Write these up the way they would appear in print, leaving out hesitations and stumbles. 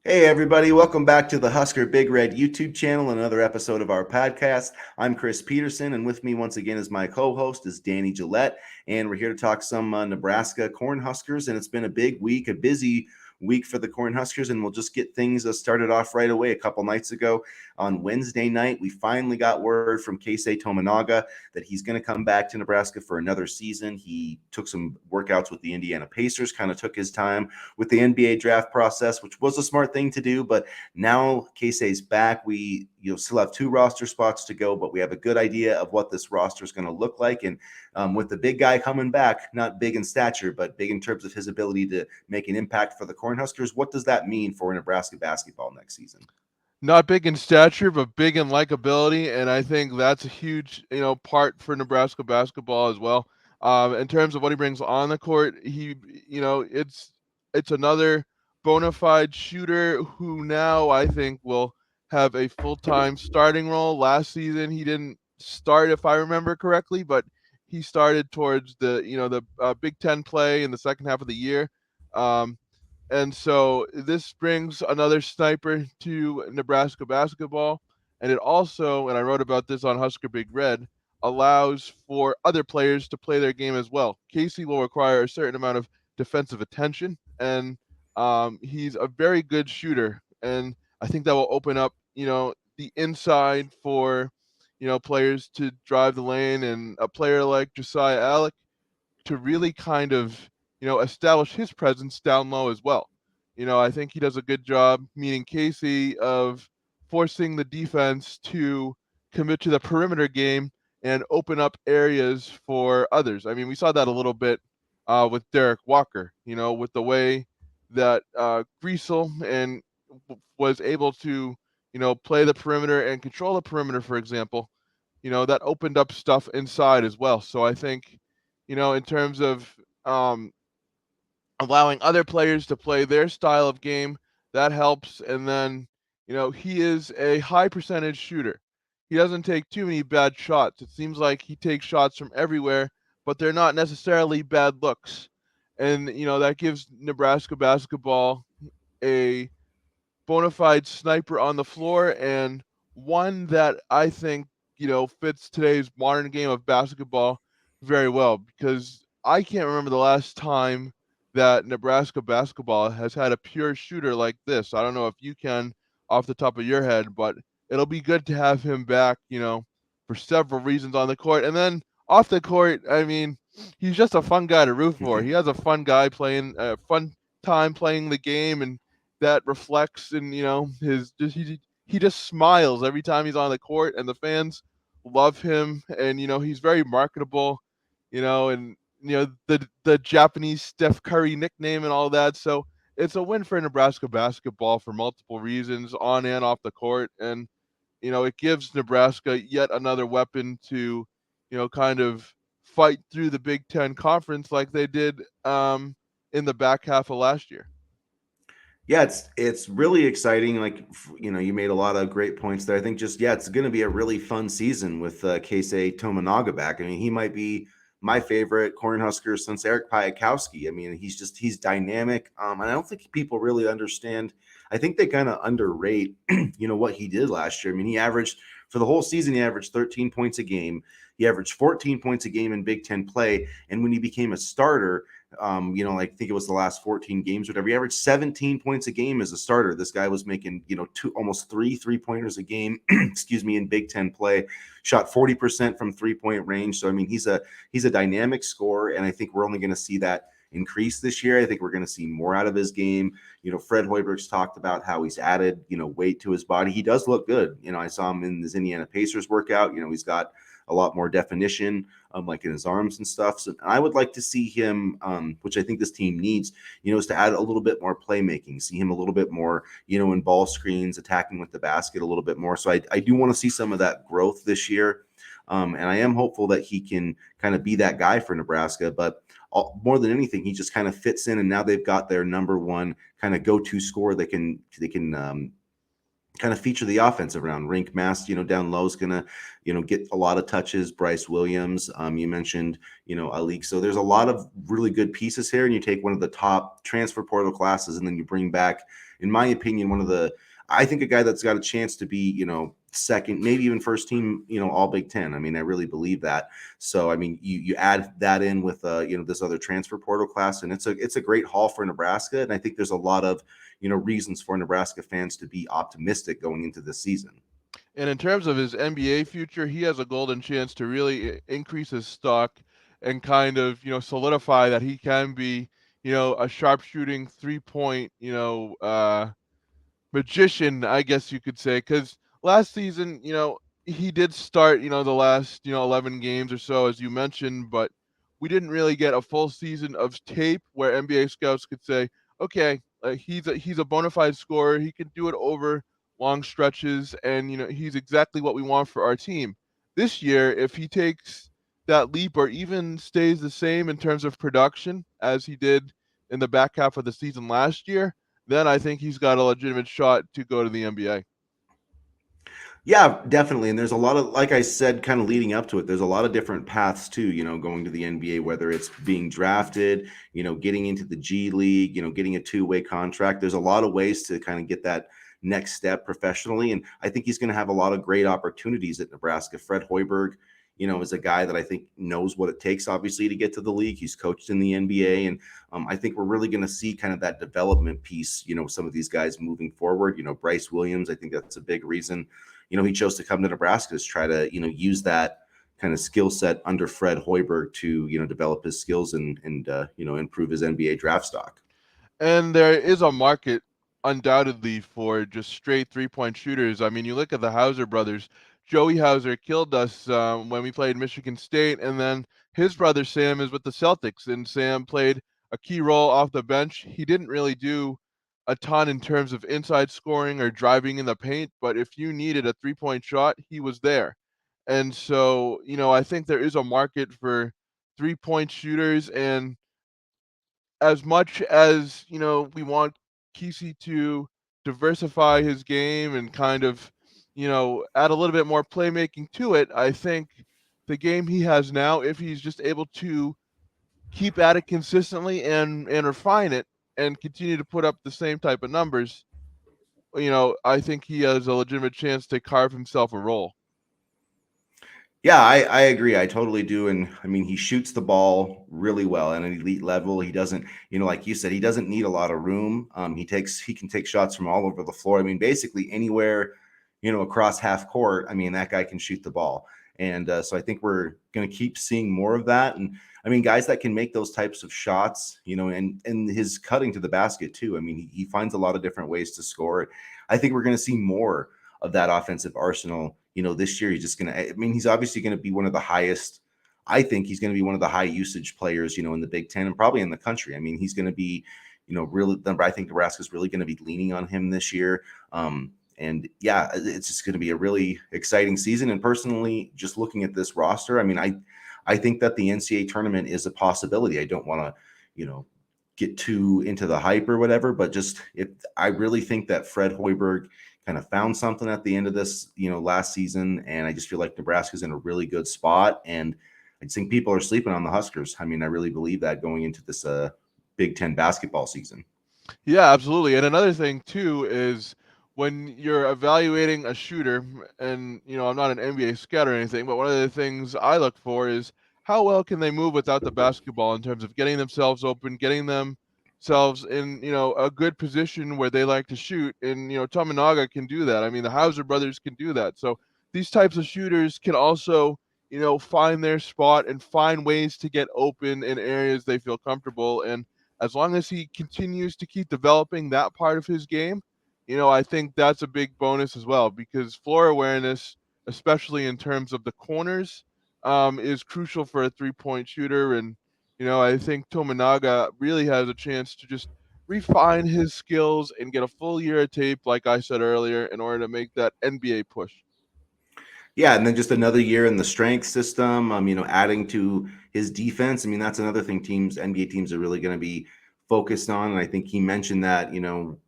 Hey, everybody, welcome back to the Husker Big Red YouTube channel, another episode of our podcast. I'm Chris Peterson, and with me once again is my co-host is Danny Gillette, and we're here to talk some Nebraska Cornhuskers, and it's been a big week, a busy week for the Cornhuskers, and we'll just get things started off right away. A couple nights ago on Wednesday night, we finally got word from Keisei Tominaga that he's going to come back to Nebraska for another season. He took some workouts with the Indiana Pacers, kind of took his time with the NBA draft process, which was a smart thing to do. But now Keisei's back. We still have 2 roster spots to go, but we have a good idea of what this roster is going to look like. And with the big guy coming back, not big in stature, but big in terms of his ability to make an impact for the Cornhuskers, what does that mean for Nebraska basketball next season? Not big in stature, but big in likability, and I think that's a huge, part for Nebraska basketball as well. In terms of what he brings on the court, it's another bona fide shooter who now I think will have a full time starting role. Last season he didn't start, if I remember correctly, but he started towards the Big Ten play in the second half of the year. Um, and so this brings another sniper to Nebraska basketball. And it also, and I wrote about this on Husker Big Red, allows for other players to play their game as well. Casey will require a certain amount of defensive attention, and he's a very good shooter. And I think that will open up, the inside for, players to drive the lane, and a player like Josiah Alec to really kind of, establish his presence down low as well. I think he does a good job, meaning Casey, of forcing the defense to commit to the perimeter game and open up areas for others. I mean, we saw that a little bit with Derek Walker, with the way that Griesel was able to, play the perimeter and control the perimeter, for example. That opened up stuff inside as well. So I think, in terms of um, allowing other players to play their style of game, that helps. And then, he is a high percentage shooter. He doesn't take too many bad shots. It seems like he takes shots from everywhere, but they're not necessarily bad looks. And, that gives Nebraska basketball a bona fide sniper on the floor, and one that I think, fits today's modern game of basketball very well, because I can't remember the last time that Nebraska basketball has had a pure shooter like this. I don't know if you can off the top of your head, but it'll be good to have him back, for several reasons on the court. And then off the court, I mean, he's just a fun guy to root for. He has a fun guy playing, fun time playing the game, and that reflects in, his just he just smiles every time he's on the court, and the fans love him. And he's very marketable, and the Japanese Steph Curry nickname and all that. So it's a win for Nebraska basketball for multiple reasons, on and off the court. And it gives Nebraska yet another weapon to, kind of fight through the Big Ten conference like they did in the back half of last year. Yeah, it's really exciting. Like you made a lot of great points there. I think just it's going to be a really fun season with Keisei Tominaga back. I mean, he might be my favorite Cornhusker since Eric Piakowski. I mean, he's dynamic, and I don't think people really understand. I think they kind of underrate, what he did last year. I mean, he averaged for the whole season, he averaged 13 points a game. He averaged 14 points a game in Big Ten play, and when he became a starter, I think it was the last 14 games, whatever. He averaged 17 points a game as a starter. This guy was making, almost 3 3-pointers a game, excuse me, in Big Ten play. Shot 40% from 3-point range. So I mean, he's a dynamic scorer, and I think we're only going to see that increase this year. I think we're going to see more out of his game. Fred Hoiberg's talked about how he's added, weight to his body. He does look good. I saw him in his Indiana Pacers workout. He's got a lot more definition, like in his arms and stuff. So I would like to see him, which I think this team needs, is to add a little bit more playmaking, see him a little bit more, in ball screens, attacking with the basket a little bit more. So I do want to see some of that growth this year. And I am hopeful that he can kind of be that guy for Nebraska. But more than anything, he just kind of fits in, and now they've got their number one kind of go-to scorer. They can kind of feature the offense around. Rink Mast, down low is gonna, get a lot of touches. Bryce Williams, you mentioned, Alik. So there's a lot of really good pieces here, and you take one of the top transfer portal classes, and then you bring back, in my opinion, I think a guy that's got a chance to be, second, maybe even first team, all Big Ten. I mean, I really believe that. So I mean, you add that in with this other transfer portal class, and it's a great haul for Nebraska, and I think there's a lot of reasons for Nebraska fans to be optimistic going into this season. And in terms of his NBA future, he has a golden chance to really increase his stock and kind of, solidify that he can be, a sharpshooting 3-point, magician, I guess you could say, because last season, he did start, the last, 11 games or so, as you mentioned, but we didn't really get a full season of tape where NBA scouts could say, okay, he's a bona fide scorer. He can do it over long stretches, and he's exactly what we want for our team. This year, if he takes that leap or even stays the same in terms of production as he did in the back half of the season last year, then I think he's got a legitimate shot to go to the NBA. Yeah, definitely. And there's a lot of, like I said, kind of leading up to it, there's a lot of different paths too, going to the NBA, whether it's being drafted, getting into the G League, getting a two-way contract. There's a lot of ways to kind of get that next step professionally. And I think he's going to have a lot of great opportunities at Nebraska. Fred Hoiberg, is a guy that I think knows what it takes, obviously, to get to the league. He's coached in the NBA. And I think we're really going to see kind of that development piece, some of these guys moving forward. Bryce Williams, I think that's a big reason he chose to come to Nebraska to try to, use that kind of skill set under Fred Hoiberg to, develop his skills and improve his NBA draft stock. And there is a market undoubtedly for just straight 3-point shooters. I mean, you look at the Hauser brothers. Joey Hauser killed us when we played Michigan State, and then his brother Sam is with the Celtics, and Sam played a key role off the bench. He didn't really do a ton in terms of inside scoring or driving in the paint, but if you needed a 3-point shot, he was there. And so, I think there is a market for 3-point shooters, and as much as we want Keisei to diversify his game and kind of add a little bit more playmaking to it, I think the game he has now, if he's just able to keep at it consistently and refine it and continue to put up the same type of numbers, I think he has a legitimate chance to carve himself a role. Yeah, I agree. I totally do. And I mean, he shoots the ball really well at an elite level. He doesn't, like you said, he doesn't need a lot of room. He can take shots from all over the floor. I mean, basically anywhere, across half court. I mean, that guy can shoot the ball. And so I think we're going to keep seeing more of that. And I mean, guys that can make those types of shots, and his cutting to the basket too. I mean, he finds a lot of different ways to score. I think we're going to see more of that offensive arsenal. This year he's just going to, I mean, he's obviously going to be one of the highest. I think he's going to be one of the high usage players, in the Big Ten and probably in the country. I mean, he's going to be, really, I think Nebraska's really going to be leaning on him this year. And yeah, it's just going to be a really exciting season. And personally, just looking at this roster, I mean, I think that the NCAA tournament is a possibility. I don't want to, get too into the hype or whatever, but I really think that Fred Hoiberg kind of found something at the end of this, last season. And I just feel like Nebraska's in a really good spot. And I just think people are sleeping on the Huskers. I mean, I really believe that going into this Big Ten basketball season. Yeah, absolutely. And another thing too is when you're evaluating a shooter, and I'm not an NBA scout or anything, but one of the things I look for is how well can they move without the basketball in terms of getting themselves open, getting themselves in, a good position where they like to shoot. And Tominaga can do that. I mean, the Hauser brothers can do that. So these types of shooters can also, find their spot and find ways to get open in areas they feel comfortable. And as long as he continues to keep developing that part of his game, I think that's a big bonus as well because floor awareness, especially in terms of the corners, is crucial for a 3-point shooter. And, I think Tominaga really has a chance to just refine his skills and get a full year of tape, like I said earlier, in order to make that NBA push. Yeah, and then just another year in the strength system, adding to his defense. I mean, that's another thing NBA teams are really going to be focused on. And I think he mentioned that,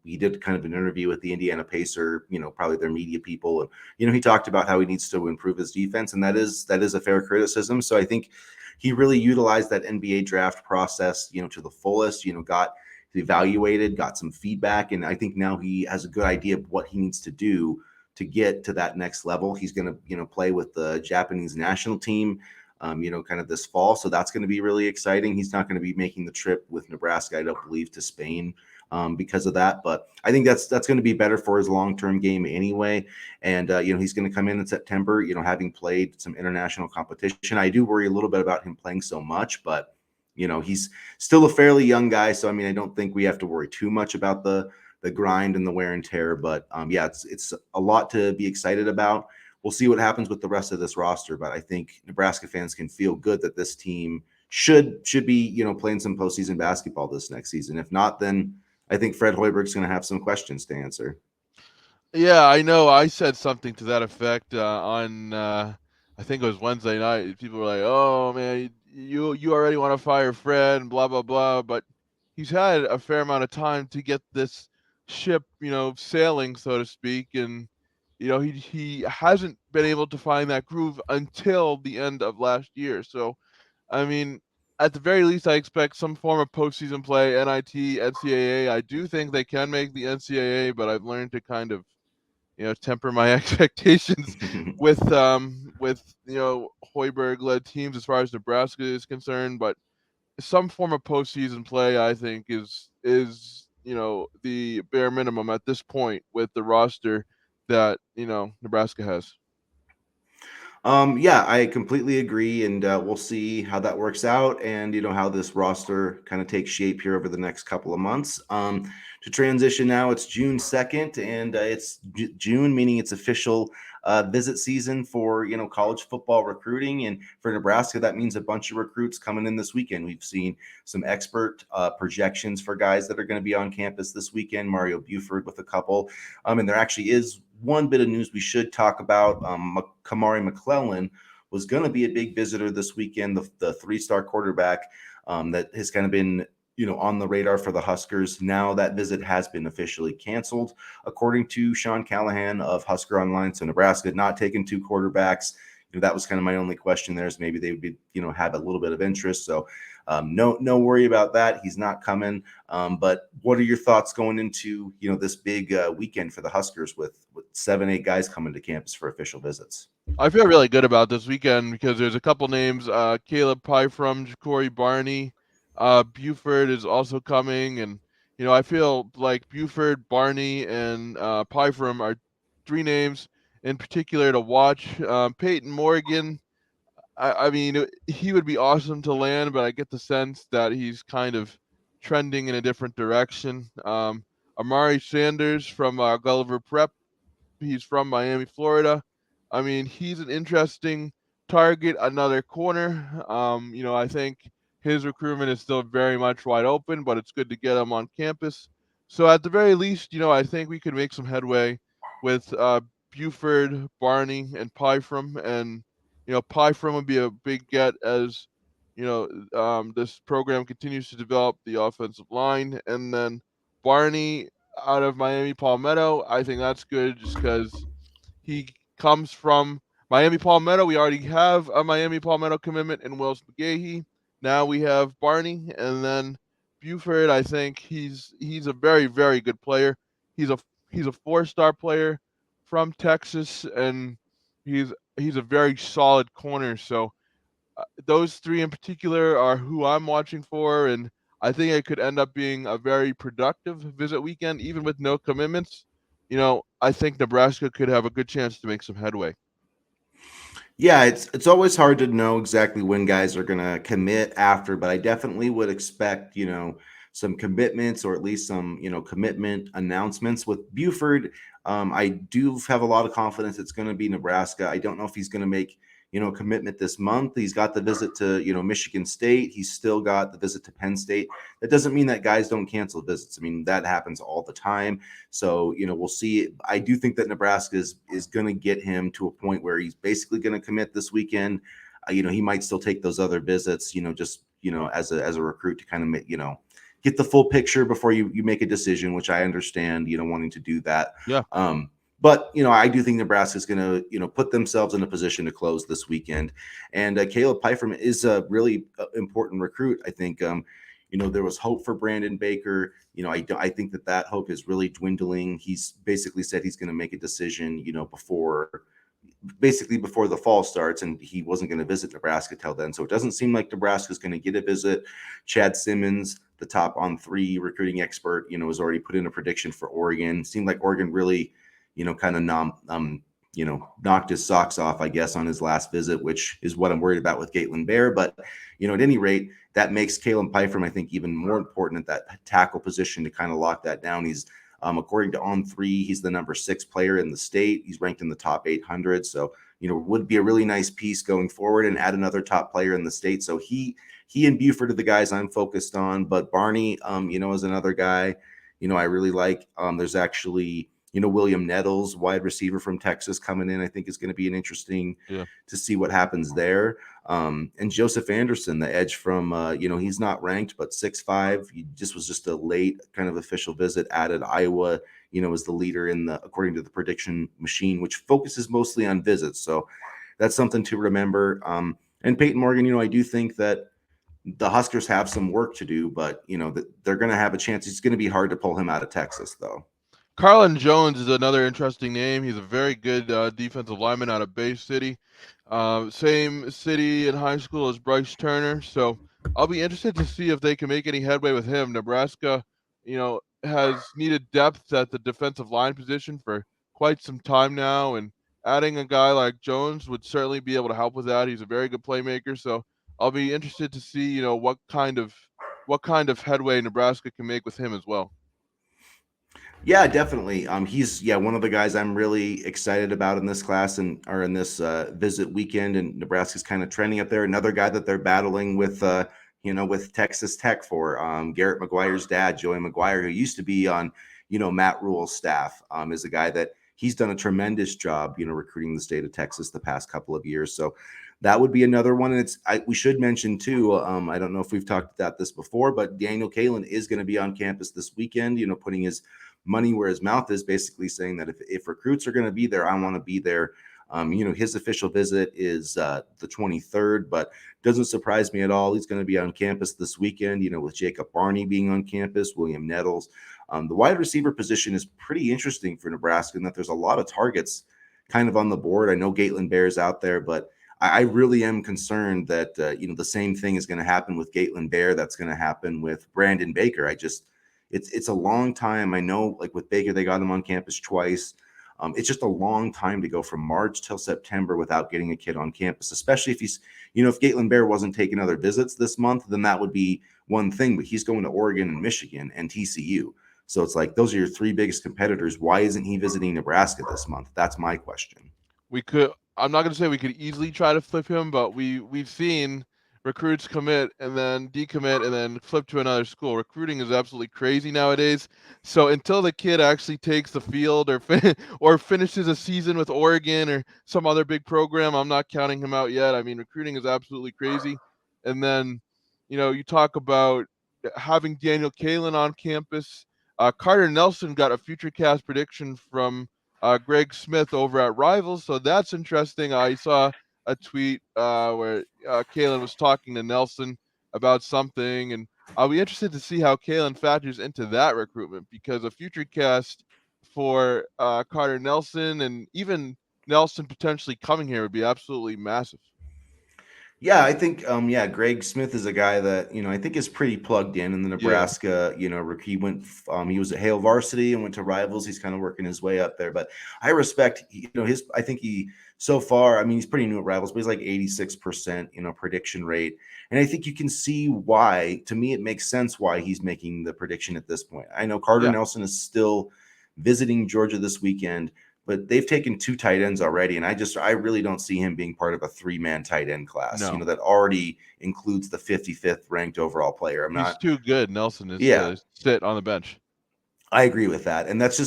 he did kind of an interview with the Indiana Pacer, probably their media people. And, he talked about how he needs to improve his defense. And that is a fair criticism. So I think he really utilized that NBA draft process, to the fullest, got evaluated, got some feedback. And I think now he has a good idea of what he needs to do to get to that next level. He's going to, play with the Japanese national team, kind of this fall. So that's going to be really exciting. He's not going to be making the trip with Nebraska, I don't believe, to Spain because of that. But I think that's going to be better for his long-term game anyway. And, he's going to come in September, having played some international competition. I do worry a little bit about him playing so much, but, he's still a fairly young guy. So, I mean, I don't think we have to worry too much about the grind and the wear and tear. But, yeah, it's a lot to be excited about. We'll see what happens with the rest of this roster, but I think Nebraska fans can feel good that this team should be, playing some postseason basketball this next season. If not, then I think Fred Hoiberg's going to have some questions to answer. Yeah, I know. I said something to that effect on I think it was Wednesday night. People were like, "Oh man, you already want to fire Fred and blah blah blah," but he's had a fair amount of time to get this ship, sailing, so to speak, and he hasn't been able to find that groove until the end of last year. So, I mean, at the very least, I expect some form of postseason play, NIT, NCAA. I do think they can make the NCAA, but I've learned to kind of temper my expectations with Hoiberg led teams as far as Nebraska is concerned. But some form of postseason play, I think, is the bare minimum at this point with the roster that Nebraska has. Yeah, I completely agree, and we'll see how that works out, and how this roster kind of takes shape here over the next couple of months. To transition now, it's June 2nd, and it's June, meaning it's official visit season for college football recruiting, and for Nebraska, that means a bunch of recruits coming in this weekend. We've seen some expert projections for guys that are going to be on campus this weekend. Mario Buford with a couple, and there actually is one bit of news we should talk about. Kamari McClellan was going to be a big visitor this weekend, the three-star quarterback that has kind of been on the radar for the Huskers. Now that visit has been officially canceled, according to Sean Callahan of Husker Online. So Nebraska not taking two quarterbacks. That was kind of my only question there, is maybe they would be, have a little bit of interest. So no worry about that. He's not coming. But what are your thoughts going into, this big weekend for the Huskers with 7-8 guys coming to campus for official visits? I feel really good about this weekend because there's a couple names, Caleb Pyfrom, Ja'Cory Barney, Buford is also coming, and I feel like Buford, Barney, and Pyfrom are three names in particular to watch. Peyton Morgan, I mean, he would be awesome to land, but I get the sense that he's kind of trending in a different direction. Amari Sanders from Gulliver Prep, he's from Miami, Florida. I mean, he's an interesting target, another corner. I think his recruitment is still very much wide open, but it's good to get him on campus. So at the very least, I think we could make some headway with Buford, Barney, and Pyfrom. And Pyfrom would be a big get as this program continues to develop the offensive line, and then Barney out of Miami Palmetto. I think that's good just because he comes from Miami Palmetto. We already have a Miami Palmetto commitment in Wells McGahee. Now we have Barney, and then Buford. I think he's a very very good player. He's a he's a 4-star player from Texas, and he's a very solid corner. So those three in particular are who I'm watching for, and I think it could end up being a very productive visit weekend, even with no commitments. I think Nebraska could have a good chance to make some headway. Yeah, it's always hard to know exactly when guys are going to commit after, but I definitely would expect, some commitments, or at least some, commitment announcements with Buford. I do have a lot of confidence it's going to be Nebraska. I don't know if he's going to make, a commitment this month. He's got the visit to, Michigan State. He's still got the visit to Penn State. That doesn't mean that guys don't cancel visits. I mean, that happens all the time. So, we'll see. I do think that Nebraska is going to get him to a point where he's basically going to commit this weekend. He might still take those other visits, just, as a recruit to kind of, get the full picture before you make a decision, which I understand, wanting to do that. Yeah. But I do think Nebraska is going to put themselves in a position to close this weekend, and Caleb Pfeiffer is a really important recruit. I think there was hope for Brandon Baker. I think that hope is really dwindling. He's basically said he's going to make a decision, before the fall starts, and he wasn't going to visit Nebraska till then. So it doesn't seem like Nebraska's going to get a visit. Chad Simmons, the top on three recruiting expert, has already put in a prediction for Oregon. Seemed like Oregon really, kind of knocked his socks off, I guess, on his last visit, which is what I'm worried about with Gaitlin Bear. But, at any rate, that makes Caleb Pfeiffer, I think, even more important at that tackle position to kind of lock that down. He's according to On3, he's the number 6 player in the state. He's ranked in the top 800. So, would be a really nice piece going forward and add another top player in the state. So he and Buford are the guys I'm focused on. But Barney, is another guy, I really like. There's actually, William Nettles, wide receiver from Texas, coming in. I think is going to be an interesting to see what happens there. And Joseph Anderson, the edge from, he's not ranked, but 6'5". He was just a late kind of official visit, added Iowa, as the leader according to the prediction machine, which focuses mostly on visits. So that's something to remember. And Peyton Morgan, I do think that the Huskers have some work to do, but, that they're going to have a chance. It's going to be hard to pull him out of Texas, though. Carlin Jones is another interesting name. He's a very good defensive lineman out of Bay City. Same city in high school as Bryce Turner. So I'll be interested to see if they can make any headway with him. Nebraska, has needed depth at the defensive line position for quite some time now. And adding a guy like Jones would certainly be able to help with that. He's a very good playmaker. So I'll be interested to see, what kind of headway Nebraska can make with him as well. Yeah, definitely. He's one of the guys I'm really excited about in this class or in this visit weekend, and Nebraska's kind of trending up there. Another guy that they're battling with, with Texas Tech for Garrett McGuire's dad, Joey McGuire, who used to be on, Matt Rule's staff, is a guy that he's done a tremendous job, recruiting the state of Texas the past couple of years. So that would be another one. And we should mention too. I don't know if we've talked about this before, but Daniel Kalin is going to be on campus this weekend. Putting his money where his mouth is, basically saying that if recruits are going to be there, I want to be there. His official visit is the 23rd, but doesn't surprise me at all. He's going to be on campus this weekend, with Jacob Barney being on campus, William Nettles. The wide receiver position is pretty interesting for Nebraska in that there's a lot of targets kind of on the board. I know Gaitlin Bear's out there, but I really am concerned that, the same thing is going to happen with Gaitlin Bear. That's going to happen with Brandon Baker. It's a long time. I know, like with Baker, they got him on campus twice. It's just a long time to go from March till September without getting a kid on campus, especially if he's, if Gaitlin Bear wasn't taking other visits this month, then that would be one thing. But he's going to Oregon and Michigan and TCU. So it's like those are your 3 biggest competitors. Why isn't he visiting Nebraska this month? That's my question. I'm not going to say we could easily try to flip him, but we've seen recruits commit and then decommit and then flip to another school. Recruiting is absolutely crazy nowadays. So until the kid actually takes the field or finishes a season with Oregon or some other big program, I'm not counting him out yet. I mean, recruiting is absolutely crazy. And then, you talk about having Daniel Kalin on campus. Carter Nelson got a FutureCast prediction from Greg Smith over at Rivals, so that's interesting. I saw a tweet where Kalen was talking to Nelson about something, and I'll be interested to see how Kalen factors into that recruitment, because a future cast for Carter Nelson and even Nelson potentially coming here would be absolutely massive. Yeah, I think Greg Smith is a guy that, I think is pretty plugged in the Yeah, Nebraska, he went he was at Hale Varsity and went to Rivals. He's kind of working his way up there, but I respect, I think he so far, I mean, he's pretty new at Rivals, but he's like 86%, prediction rate. And I think you can see why. To me, it makes sense why he's making the prediction at this point. I know Carter yeah. Nelson is still visiting Georgia this weekend, but they've taken 2 tight ends already, and I really don't see him being part of a 3-man tight end class, No, that already includes the 55th ranked overall player. I'm he's not. too good. Nelson is Yeah, to sit on the bench. I agree with that, and that's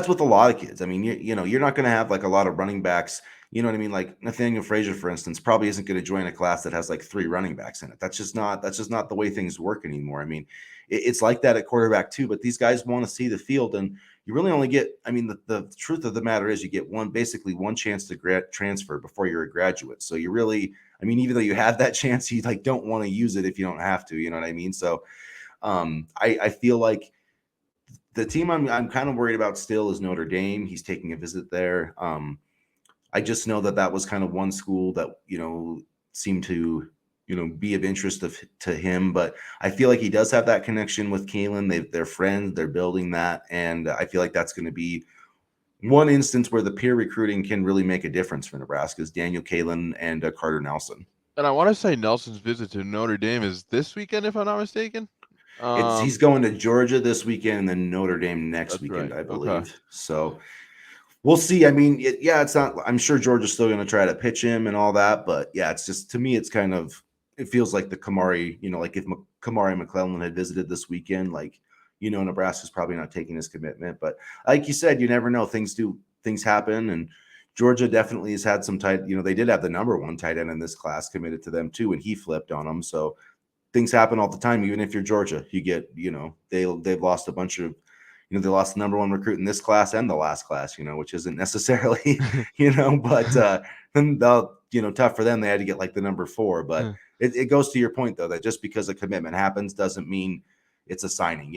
with a lot of kids. I mean, you're not going to have like a lot of running backs. You know what I mean? Like Nathaniel Frazier, for instance, probably isn't going to join a class that has like 3 running backs in it. That's just not the way things work anymore. I mean, it's like that at quarterback too. But these guys want to see the field, and you really only get. I mean, the truth of the matter is, you get basically one chance to transfer before you're a graduate. So you really, I mean, even though you have that chance, you like don't want to use it if you don't have to. You know what I mean? So I feel like the team I'm kind of worried about still is Notre Dame. He's taking a visit there. I just know that was kind of one school that seemed to be of interest to him. But I feel like he does have that connection with Kalen. They're friends. They're building that, and I feel like that's going to be one instance where the peer recruiting can really make a difference for Nebraska. Is Daniel Kalen and Carter Nelson. And I want to say Nelson's visit to Notre Dame is this weekend, if I'm not mistaken. He's going to Georgia this weekend and then Notre Dame next That's weekend, right. I Okay. believe. So we'll see. I mean, it's not. I'm sure Georgia's still going to try to pitch him and all that, but yeah, it's just to me, it's kind of. It feels like the Kamari. Like if Kamari McClellan had visited this weekend, like Nebraska's probably not taking his commitment. But like you said, you never know. Things happen, and Georgia definitely has had some tight. They did have the number 1 tight end in this class committed to them too, and he flipped on them. So things happen all the time. Even if you're Georgia, you get they've lost a bunch of they lost the number 1 recruit in this class and the last class, which isn't necessarily but then tough for them. They had to get like the number 4, but it goes to your point though that just because a commitment happens doesn't mean it's a signing.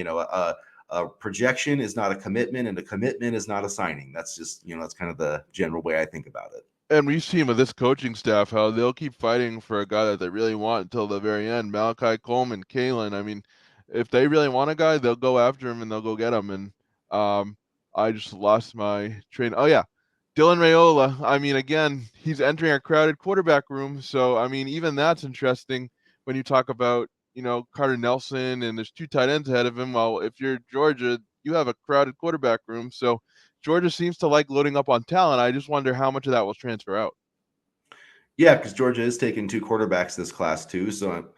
A projection is not a commitment, and a commitment is not a signing. That's just that's kind of the general way I think about it. And we've seen with this coaching staff how they'll keep fighting for a guy that they really want until the very end. Malachi Coleman, Kalen. I mean, if they really want a guy, they'll go after him and they'll go get him. And um, I just lost my train. Oh yeah, Dylan Raiola. I mean, again, he's entering a crowded quarterback room. So I mean, even that's interesting when you talk about Carter Nelson and there's 2 tight ends ahead of him. Well, if you're Georgia, you have a crowded quarterback room. So Georgia seems to like loading up on talent. I just wonder how much of that will transfer out. Yeah, because Georgia is taking 2 quarterbacks this class too. So,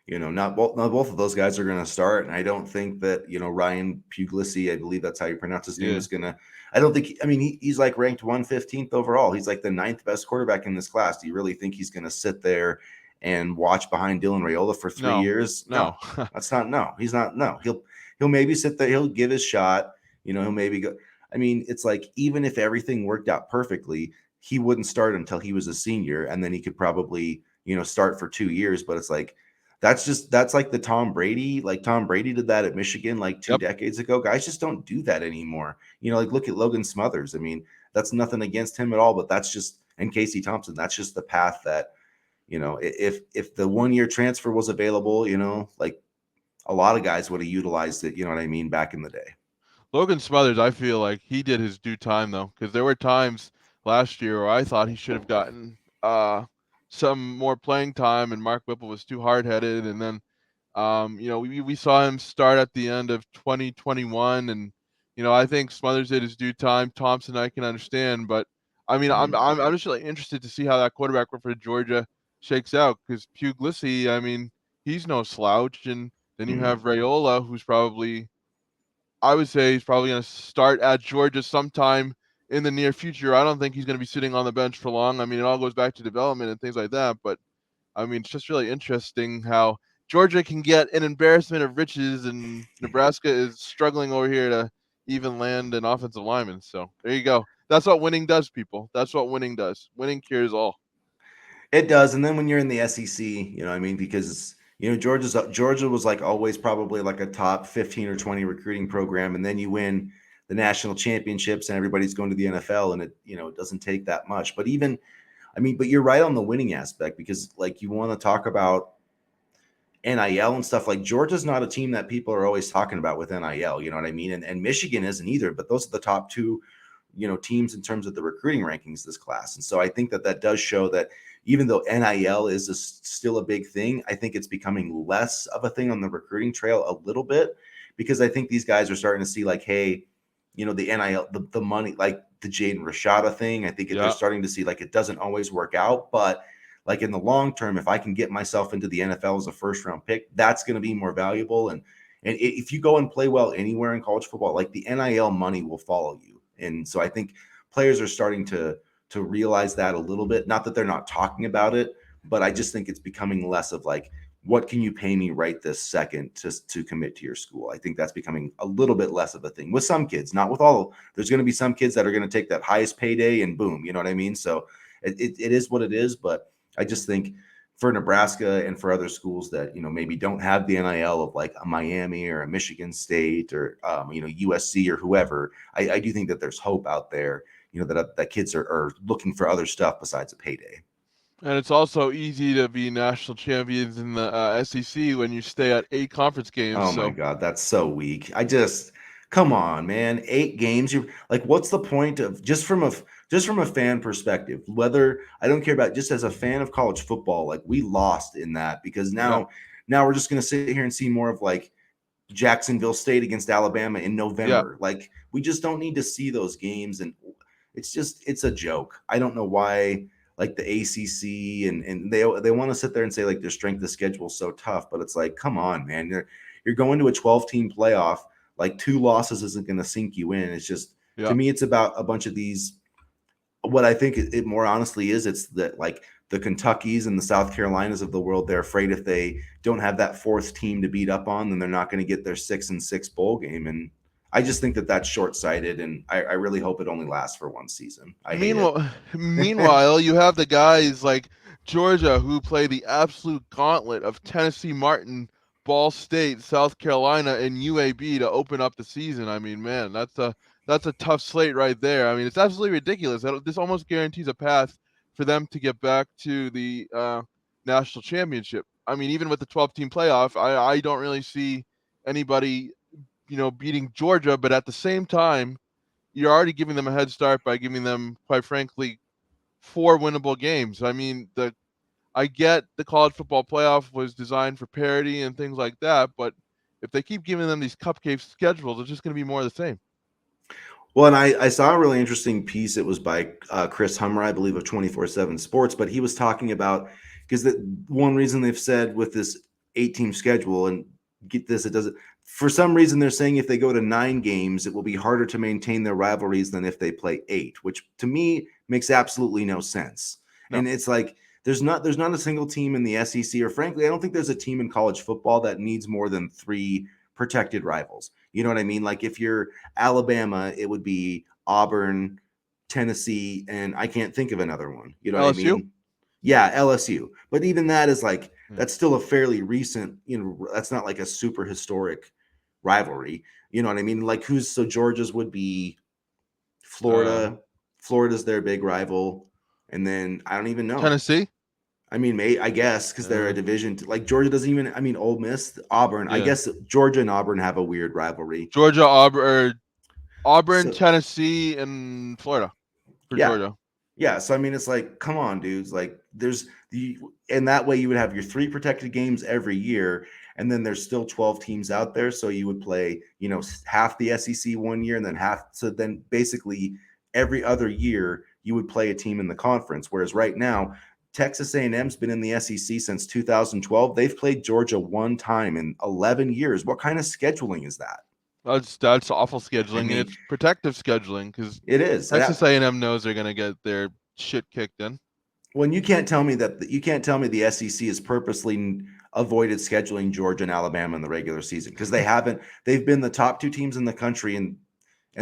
not both of those guys are going to start. And I don't think that Ryan Puglisi, I believe that's how you pronounce his name, Yeah. is going to. I don't think. I mean, he's like ranked 115th overall. He's like the 9th best quarterback in this class. Do you really think he's going to sit there and watch behind Dylan Raiola for 3 No. years? No. No, that's not. No, he's not. No, he'll maybe sit there. He'll give his shot. He'll maybe go. I mean, it's like even if everything worked out perfectly, he wouldn't start until he was a senior, and then he could probably start for 2 years. But it's like that's like the Tom Brady. Like Tom Brady did that at Michigan like 2 decades ago. Guys just don't do that anymore. Like look at Logan Smothers. I mean, that's nothing against him at all, but that's just, and Casey Thompson, that's just the path that if the 1 year transfer was available, like a lot of guys would have utilized it. You know what I mean? Back in the day. Logan Smothers, I feel like he did his due time though, because there were times last year where I thought he should have gotten some more playing time, and Mark Whipple was too hard headed. And then we saw him start at the end of 2021, and I think Smothers did his due time. Thompson, I can understand, but I mean, I'm just really interested to see how that quarterback for Georgia shakes out because Puglisi, I mean, he's no slouch, and then you have Raiola, who's probably, I would say, he's probably going to start at Georgia sometime in the near future. I don't think he's going to be sitting on the bench for long. I mean, it all goes back to development and things like that, but I mean, it's just really interesting how Georgia can get an embarrassment of riches, and Nebraska is struggling over here to even land an offensive lineman. So there you go. That's what winning does, people. That's what winning does. Winning cures all. It does, and then when you're in the SEC, I mean, because Georgia was like always probably like a top 15 or 20 recruiting program, and then you win the national championships, and everybody's going to the NFL, and it doesn't take that much. But even, I mean, but you're right on the winning aspect because like you want to talk about NIL and stuff. Like Georgia's not a team that people are always talking about with NIL. You know what I mean? And Michigan isn't either. But those are the top 2 teams in terms of the recruiting rankings this class. And so I think that does show that even though NIL is still a big thing, I think it's becoming less of a thing on the recruiting trail a little bit because I think these guys are starting to see like, hey, the NIL, the money, like the Jaden Rashada thing. I think they're Yeah. starting to see like it doesn't always work out, but like in the long term, if I can get myself into the NFL as a first round pick, that's going to be more valuable. And And if you go and play well anywhere in college football, like the NIL money will follow you. And so I think players are starting to realize that a little bit. Not that they're not talking about it, but I just think it's becoming less of like, what can you pay me right this second to commit to your school? I think that's becoming a little bit less of a thing with some kids, not with all. There's going to be some kids that are going to take that highest payday and boom, you know what I mean? So it is what it is. But I just think for Nebraska and for other schools that, maybe don't have the NIL of like a Miami or a Michigan State or, USC or whoever, I do think that there's hope out there, that kids are looking for other stuff besides a payday. And it's also easy to be national champions in the SEC when you stay at 8 conference games. Oh my So God, that's so weak. Come on, man. 8 games. You like, what's the point of just from a fan perspective? Whether I don't care about just as a fan of college football, like we lost in that because yeah, now we're just gonna sit here and see more of like Jacksonville State against Alabama in yeah. November. Like we just don't need to see those games, and it's a joke. I don't know why like the ACC and they want to sit there and say like their strength of schedule is so tough, but it's like, come on, man, you're going to a 12-team playoff. Like 2 losses isn't going to sink you in. It's just, to Yeah. me, it's about a bunch of these. What I think it more honestly is, it's that like the Kentuckys and the South Carolinas of the world, they're afraid if they don't have that 4th team to beat up on, then they're not going to get their 6-6 bowl game. And I just think that that's short sighted, and I really hope it only lasts for one season. I hate it. Meanwhile, you have the guys like Georgia who play the absolute gauntlet of Tennessee, Martin, Ball State, South Carolina, and UAB to open up the season. I mean, man, that's a tough slate right there. I mean, it's absolutely ridiculous. This almost guarantees a path for them to get back to the national championship. I mean, even with the 12-team playoff, I don't really see anybody, beating Georgia. But at the same time, you're already giving them a head start by giving them, quite frankly, 4 winnable games. I mean, I get the college football playoff was designed for parity and things like that, but if they keep giving them these cupcake schedules, it's just going to be more of the same. Well, and I saw a really interesting piece. It was by Chris Hummer, I believe, of 24/7 Sports, but he was talking about, because one reason they've said with this 8-team schedule, and get this, it doesn't, for some reason they're saying if they go to 9 games, it will be harder to maintain their rivalries than if they play 8, which to me makes absolutely no sense. No. And it's like there's not a single team in the SEC, or frankly, I don't think there's a team in college football that needs more than 3 protected rivals. You know what I mean? Like if you're Alabama, it would be Auburn, Tennessee, and I can't think of another one. You know what I LSU? mean? Yeah, LSU. But even that is like, Yeah. that's still a fairly recent, that's not like a super historic rivalry. You know what I mean? Like Georgia's would be Uh, Florida. Florida's their big rival. And then I don't even know. Tennessee? I mean, I guess because they're a division. Like Georgia doesn't even. I mean, Ole Miss, Auburn. I Yeah. guess Georgia and Auburn have a weird rivalry. Georgia, Auburn, So Tennessee, and Florida for yeah, Georgia. yeah. So I mean, it's like, come on, dudes. Like, and that way you would have your 3 protected games every year, and then there's still 12 teams out there. So you would play, half the SEC one year, and then half. So then basically every other year you would play a team in the conference. Whereas right now, Texas A&M's been in the SEC since 2012. They've played Georgia one time in 11 years. What kind of scheduling is that? That's awful I scheduling, and mean, it's protective scheduling because it is. Texas A&M knows they're going to get their shit kicked in. When you can't tell me the SEC has purposely avoided scheduling Georgia and Alabama in the regular season, because they haven't. They've been the top 2 teams in the country, and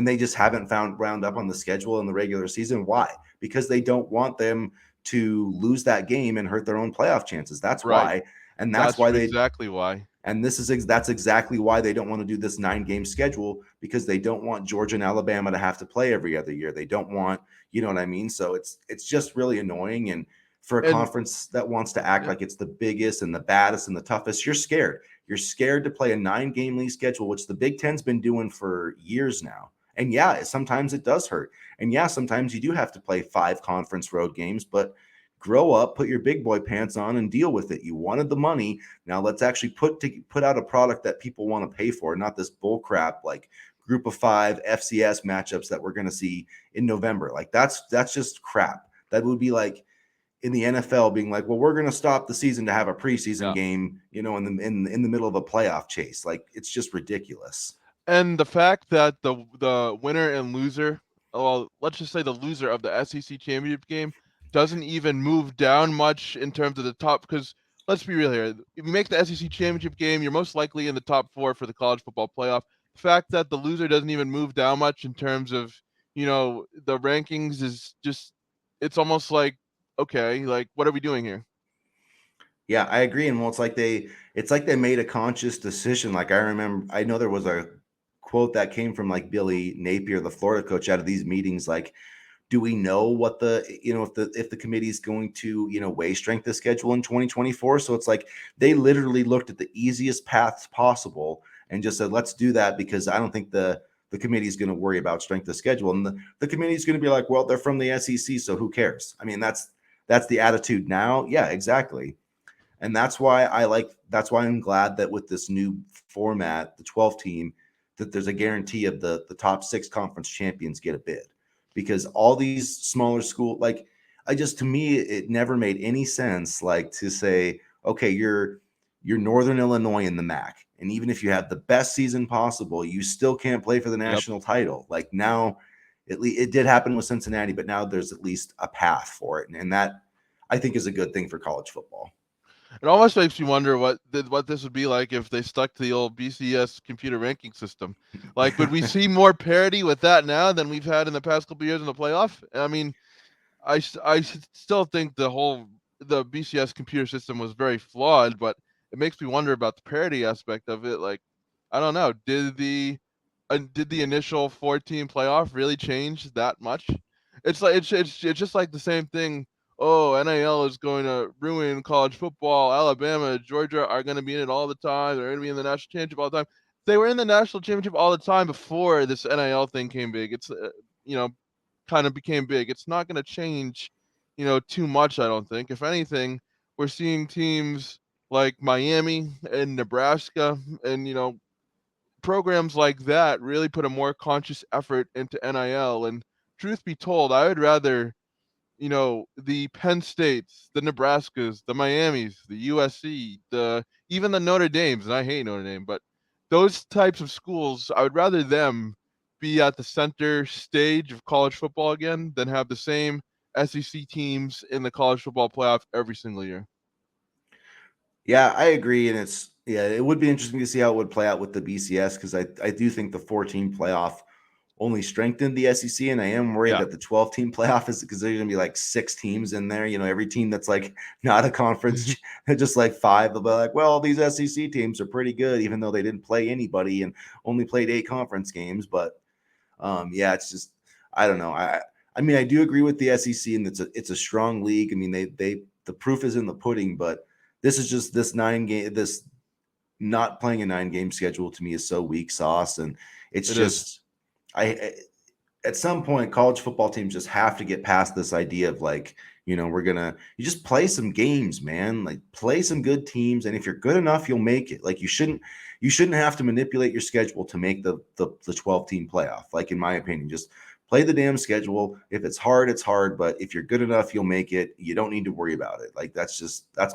they just haven't found round up on the schedule in the regular season. Why? Because they don't want them to lose that game and hurt their own playoff chances. That's Right. why. And that's That's why exactly why. and that's exactly why they don't want to do this 9-game schedule, because they don't want Georgia and Alabama to have to play every other year. They don't want, you know what I mean? So it's just really annoying. And for a And conference that wants to act yeah, like it's the biggest and the baddest and the toughest, you're scared. You're scared to play a 9-game league schedule, which the Big Ten's been doing for years now. And yeah, sometimes it does hurt. And yeah, sometimes you do have to play 5 conference road games, but grow up, put your big boy pants on, and deal with it. You wanted the money. Now let's actually put out a product that people want to pay for, not this bull crap like group of 5 FCS matchups that we're going to see in November. Like that's just crap. That would be like, in the NFL being like, well, we're going to stop the season to have a preseason Yeah. game, in the middle of a playoff chase. Like, it's just ridiculous. And the fact that the winner and loser, well, let's just say the loser of the SEC championship game doesn't even move down much in terms of the top, because let's be real here. If you make the SEC championship game, you're most likely in the top 4 for the college football playoff. The fact that the loser doesn't even move down much in terms of, the rankings is just, it's almost like, okay, like what are we doing here? Yeah, I agree. And well, it's like they made a conscious decision. Like, I know there was a quote that came from like Billy Napier, the Florida coach, out of these meetings. Like, do we know what if the committee is going to, weigh strength of schedule in 2024? So it's like they literally looked at the easiest paths possible and just said, let's do that, because I don't think the committee is going to worry about strength of schedule. And the committee is going to be like, well, they're from the SEC, so who cares? I mean, that's the attitude now. Yeah, exactly. And that's why I'm glad that with this new format, the 12 team, that there's a guarantee of the top 6 conference champions get a bid, because all these smaller school, like, to me, it never made any sense, like, to say, okay, you're Northern Illinois in the MAC, and even if you have the best season possible, you still can't play for the Yep. national title. Like, now it did happen with Cincinnati, but now there's at least a path for it, and that, I think, is a good thing for college football. It almost makes you wonder what this would be like if they stuck to the old BCS computer ranking system. Like, would we see more parity with that now than we've had in the past couple of years in the playoff? I mean, still think the BCS computer system was very flawed, but it makes me wonder about the parity aspect of it. Like, I don't know, did the initial 14 playoff really change that much? It's like it's just like the same thing. Oh, NIL is going to ruin college football. Alabama, Georgia are going to be in it all the time. They're going to be in the national championship all the time. They were in the national championship all the time before this NIL thing came big. It's you know kind of became big. It's not going to change, too much. I don't think. If anything, we're seeing teams like Miami and Nebraska and programs like that really put a more conscious effort into NIL. And truth be told, I would rather, the Penn States, the Nebraskas, the Miamis, the USC, the even the Notre Dames, and I hate Notre Dame, but those types of schools, I would rather them be at the center stage of college football again than have the same SEC teams in the college football playoff every single year. Yeah, I agree, and it would be interesting to see how it would play out with the BCS, because I do think the 14 playoff only strengthened the SEC, and I am worried Yeah. that the 12-team playoff is, because there's going to be like 6 teams in there. Every team that's like not a conference, just like 5, they'll be like, well, these SEC teams are pretty good, even though they didn't play anybody and only played 8 conference games. But yeah, it's just, I don't know. I mean, I do agree with the SEC, and it's a strong league. I mean, they the proof is in the pudding, but this is just this not playing a 9-game schedule to me is so weak sauce, and it's It is. just at some point college football teams just have to get past this idea of like, you just play some games, man. Like, play some good teams, and if you're good enough, you'll make it. Like, you shouldn't have to manipulate your schedule to make the 12-team playoff. Like, in my opinion, just play the damn schedule. If it's hard, it's hard, but if you're good enough, you'll make it. You don't need to worry about it. Like, that's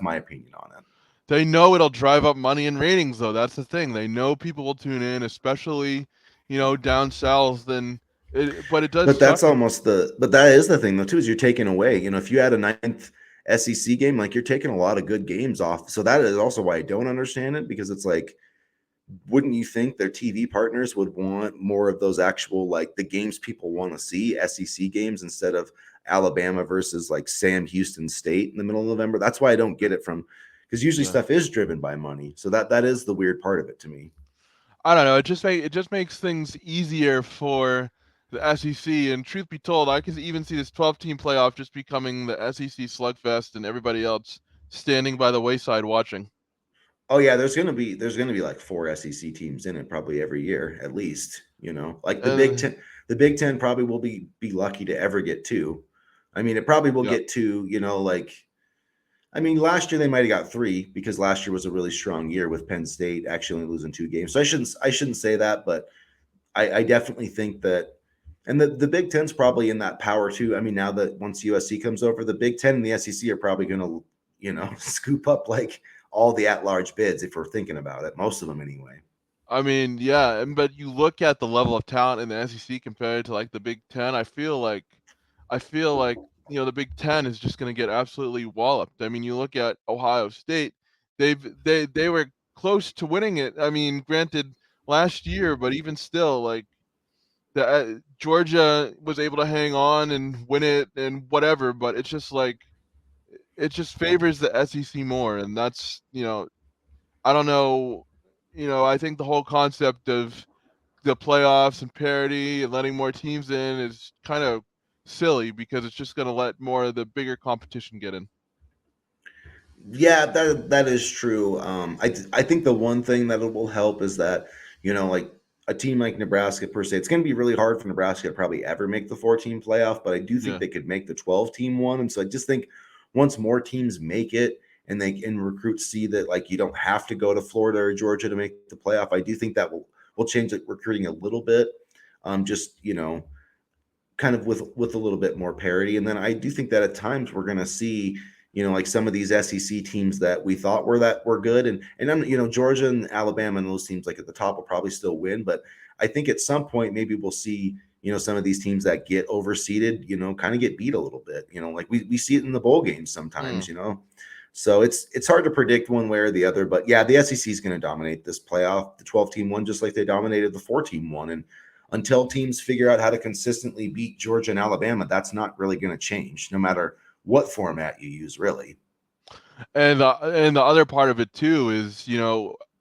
my opinion on it. They know it'll drive up money and ratings, though. That's the thing. They know people will tune in, especially, down south. But it does But suck. that is the thing though too, is you're taking away, if you had a ninth SEC game, like, you're taking a lot of good games off. So that is also why I don't understand it, because it's like, wouldn't you think their TV partners would want more of those actual, like, the games people want to see, SEC games, instead of Alabama versus like Sam Houston State in the middle of November? That's why I don't get it from, because usually Yeah. stuff is driven by money. So that is the weird part of it to me. I don't know. It just makes things easier for the SEC. And truth be told, I can even see this 12-team playoff just becoming the SEC slugfest and everybody else standing by the wayside watching. Oh yeah, there's gonna be like 4 SEC teams in it probably every year at least. Like the Big Uh, Ten, the Big Ten probably will be lucky to ever get 2. I mean, it probably will yeah. get 2. Like, I mean, last year they might have got 3, because last year was a really strong year with Penn State actually only losing 2 games. So I shouldn't say that, but I definitely think that And the Big Ten's probably in that power too. I mean, now that once USC comes over, the Big Ten and the SEC are probably going to, scoop up like all the at-large bids if we're thinking about it. Most of them anyway. I mean, yeah, but you look at the level of talent in the SEC compared to like the Big Ten. I feel like the Big Ten is just going to get absolutely walloped. I mean, you look at Ohio State; they were close to winning it. I mean, granted, last year, but even still, like Georgia was able to hang on and win it and whatever. But it's just like it just favors the SEC more, and that's I don't know. I think the whole concept of the playoffs and parity and letting more teams in is kind of silly because it's just going to let more of the bigger competition get in. Yeah, that is true. I think the one thing that it will help is that like a team like Nebraska per se, it's going to be really hard for Nebraska to probably ever make the 14 playoff, but I do think Yeah. they could make the 12-team one, and so I just think once more teams make it and they and recruits see that like you don't have to go to Florida or Georgia to make the playoff, I do think that will change the recruiting a little bit. Just kind of with a little bit more parity. And then I do think that at times we're going to see, like some of these SEC teams that we thought were good, and then Georgia and Alabama and those teams like at the top will probably still win, but I think at some point maybe we'll see some of these teams that get overseeded, kind of get beat a little bit, like we see it in the bowl games Hmm. sometimes, So it's hard to predict one way or the other, but yeah, the SEC is going to dominate this playoff, the 12-team one, just like they dominated the 4-team one. And until teams figure out how to consistently beat Georgia and Alabama, that's not really going to change, no matter what format you use, really. And the other part of it too is,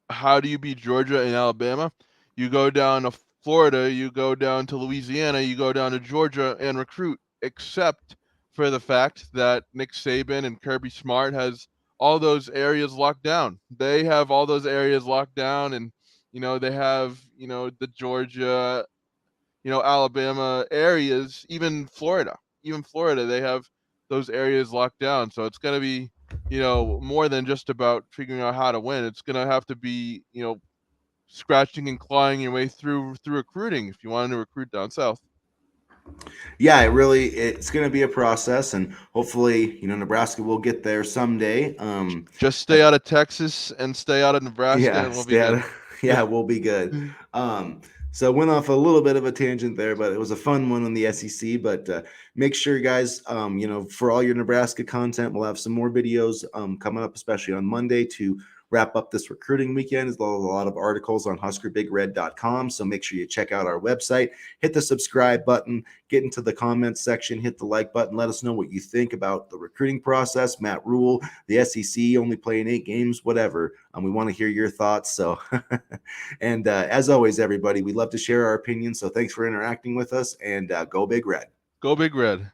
how do you beat Georgia and Alabama? You go down to Florida, you go down to Louisiana, you go down to Georgia and recruit, except for the fact that Nick Saban and Kirby Smart has all those areas locked down. They have all those areas locked down, and they have, the Georgia, Alabama areas, even Florida, they have those areas locked down. So it's going to be, more than just about figuring out how to win. It's going to have to be, scratching and clawing your way through recruiting if you want to recruit down south. Yeah, it's going to be a process, and hopefully, Nebraska will get there someday. Just I stay out of Texas and stay out of Nebraska, Yeah, and we'll be stay out good. of, yeah, we'll be good. So went off a little bit of a tangent there, but it was a fun one on the SEC. But make sure, guys, for all your Nebraska content, we'll have some more videos coming up, especially on Monday to wrap up this recruiting weekend. There's a lot of articles on HuskerBigRed.com. So make sure you check out our website, hit the subscribe button, get into the comments section, hit the like button. Let us know what you think about the recruiting process, Matt Rule, the SEC only playing 8 games, whatever. We want to hear your thoughts. So, and as always, everybody, we love to share our opinions. So thanks for interacting with us, and go Big Red. Go Big Red.